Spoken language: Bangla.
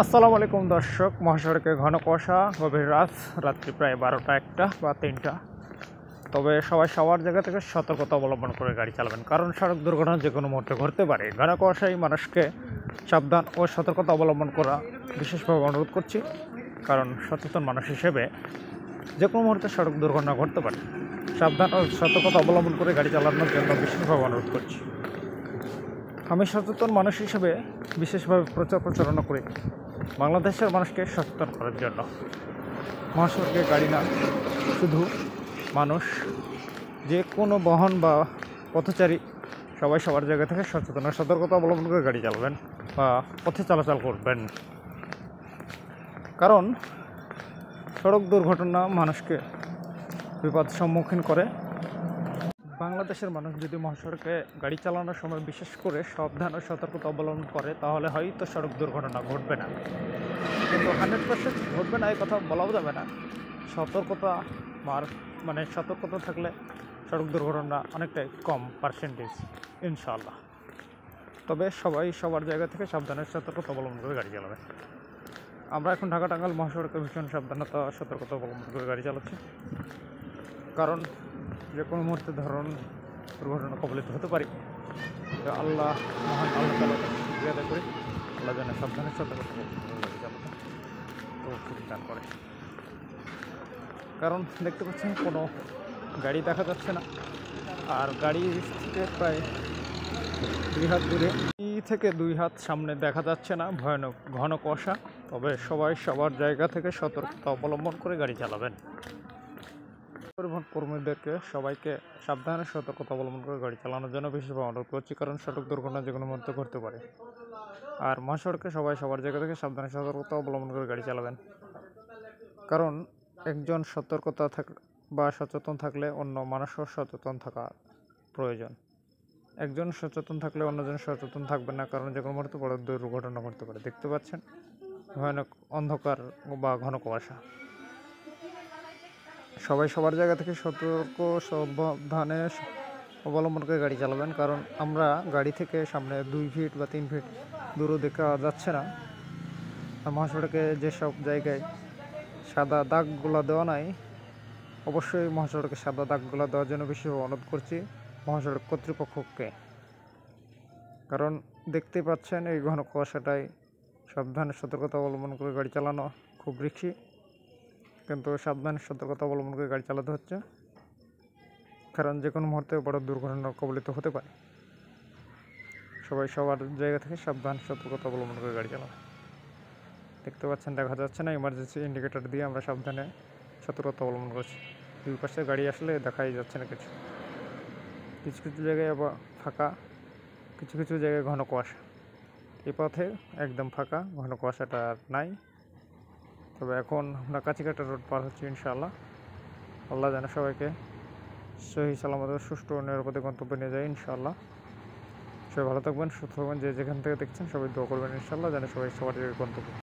আসসালামু আলাইকুম দর্শক। মহাসড়কে ঘন কুয়াশা, গভীর রাত, রাত্রি প্রায় 12টা 1টা বা 3টা। তবে সবাই সবার জায়গা থেকে সতর্কতা অবলম্বন করে গাড়ি চালাবেন, কারণ সড়ক দুর্ঘটনা যে কোনো মুহূর্তে ঘটতে পারে। ঘন কুয়াশায় মানুষকে সাবধান ও সতর্কতা অবলম্বন করা বিশেষভাবে অনুরোধ করছি, কারণ সচেতন মানুষ হিসেবে যে কোনো মুহূর্তে সড়ক দুর্ঘটনা ঘটতে পারে। সাবধান ও সতর্কতা অবলম্বন করে গাড়ি চালানোর জন্য বিশেষভাবে অনুরোধ করছি। আমি সচেতন মানুষ হিসেবে বিশেষভাবে প্রচারণা করি বাংলাদেশের মানুষকে সচেতন করার জন্য। মহাসড়কে গাড়ি না, শুধু মানুষ, যে কোনো বাহন বা পথচারী সবাই সবার জায়গা থেকে সচেতন ও সতর্কতা অবলম্বন করে গাড়ি চালাবেন বা পথে চলাচল করবেন, কারণ সড়ক দুর্ঘটনা মানুষকে বিপদ সম্মুখীন করে। বাংলাদেশের মানুষ যদি মহাসড়কে গাড়ি চালানোর সময় বিশেষ করে সাবধান ও সতর্কতা অবলম্বন করে, তাহলে হয়তো সড়ক দুর্ঘটনা ঘটবে না। কিন্তু 100% ঘটবে না এই কথা বলাও যাবে না। সতর্কতা সতর্কতা থাকলে সড়ক দুর্ঘটনা অনেকটাই কম পার্সেন্টেজ, ইনশাআল্লাহ। তবে সবাই সবার জায়গা থেকে সাবধানের সতর্কতা অবলম্বন করে গাড়ি চালাবে। আমরা এখন ঢাকা টাঙ্গাইল মহাসড়কে ভীষণ সাবধানতা সতর্কতা অবলম্বন করে গাড়ি চালাচ্ছি, কারণ যে কোনো মুহূর্তে দুর্ঘটনা কবলিত হতে পারি। তো আল্লাহ, মহান আল্লাহ তাআলার কাছে শুকরিয়া আদায় করি, আল্লাহ যেন সাবধানের সতর্কতা গাড়ি চালাতে তৌফিক দান করে। কারণ দেখতে পাচ্ছেন কোনো গাড়ি দেখা যাচ্ছে না, আর গাড়ি থেকে প্রায় 2 হাত দূরে, 2 হাত সামনে দেখা যাচ্ছে না, ভয়ানক ঘন কুয়াশা। তবে সবাই সবার জায়গা থেকে সতর্কতা অবলম্বন করে গাড়ি চালাবেন। পরিবহন কর্মীদেরকে সবাইকে সাবধানে সতর্কতা অবলম্বন করে গাড়ি চালানোর জন্য বিশেষভাবে অনুরোধ করছি, কারণ সড়ক দুর্ঘটনা যে কোনো মুহূর্তে ঘটতে পারে। আর মহাসড়কে সবাই সবার জায়গা থেকে সাবধানে সতর্কতা অবলম্বন করে গাড়ি চালাবেন, কারণ একজন সতর্কতা বা সচেতন থাকলে অন্য মানুষও সচেতন থাকা প্রয়োজন। একজন সচেতন থাকলে অন্যজন সচেতন থাকবে না, কারণ যে কোনো মুহূর্তে বড় দুর্ঘটনা ঘটতে পারে। দেখতে পাচ্ছেন ভয়ানক অন্ধকার বা ঘন কুয়াশা। সবাই সবার জায়গা থেকে সতর্ক সাবধানে অবলম্বন করে গাড়ি চালাবেন, কারণ আমরা গাড়ি থেকে সামনে 2 ফিট বা 3 ফিট দূরও দেখা যাচ্ছে না। আর মহাসড়কে যেসব জায়গায় সাদা দাগগুলো দেওয়া নাই, অবশ্যই মহাসড়কে সাদা দাগগুলো দেওয়ার জন্য বিশেষভাবে অনুরোধ করছি মহাসড়ক কর্তৃপক্ষকে। কারণ দেখতে পাচ্ছেন এই ঘন কুয়াশাটায় সাবধানে সতর্কতা অবলম্বন করে গাড়ি চালানো খুব রিস্কি, কিন্তু সাবধানে সতর্কতা অবলম্বন করে গাড়ি চালাতে হচ্ছে, কারণ যে কোনো মুহূর্তে বড় দুর্ঘটনার কবলিত হতে পারে। সবাই সবার জায়গা থেকে সাবধান সতর্কতা অবলম্বন করে গাড়ি চালাবে। দেখতে পাচ্ছেন দেখা যাচ্ছে না, ইমার্জেন্সি ইন্ডিকেটর দিয়ে আমরা সাবধানে সতর্কতা অবলম্বন করছি। 2 পাশে গাড়ি আসলে দেখাই যাচ্ছে না কিছু। কিছু কিছু জায়গায় আবার ফাঁকা, কিছু কিছু জায়গায় ঘন কুয়াশা। এই পথে একদম ফাঁকা, ঘন কুয়াশাটা আর নাই। তবে এখন আমরা কাছিকাটা রোড পার হচ্ছি, ইনশাআল্লাহ। আল্লাহ যেন সবাইকে সহি সালামত সুষ্ঠু ও নিরাপদে গন্তব্যে নিয়ে যায়, ইনশাআল্লাহ। সবাই ভালো থাকবেন, সুস্থ থাকবেন। যে যেখান থেকে দেখছেন সবাই দোয়া করবেন, ইনশাআল্লাহ যেন সবাই সবার জায়গায় গন্তব্য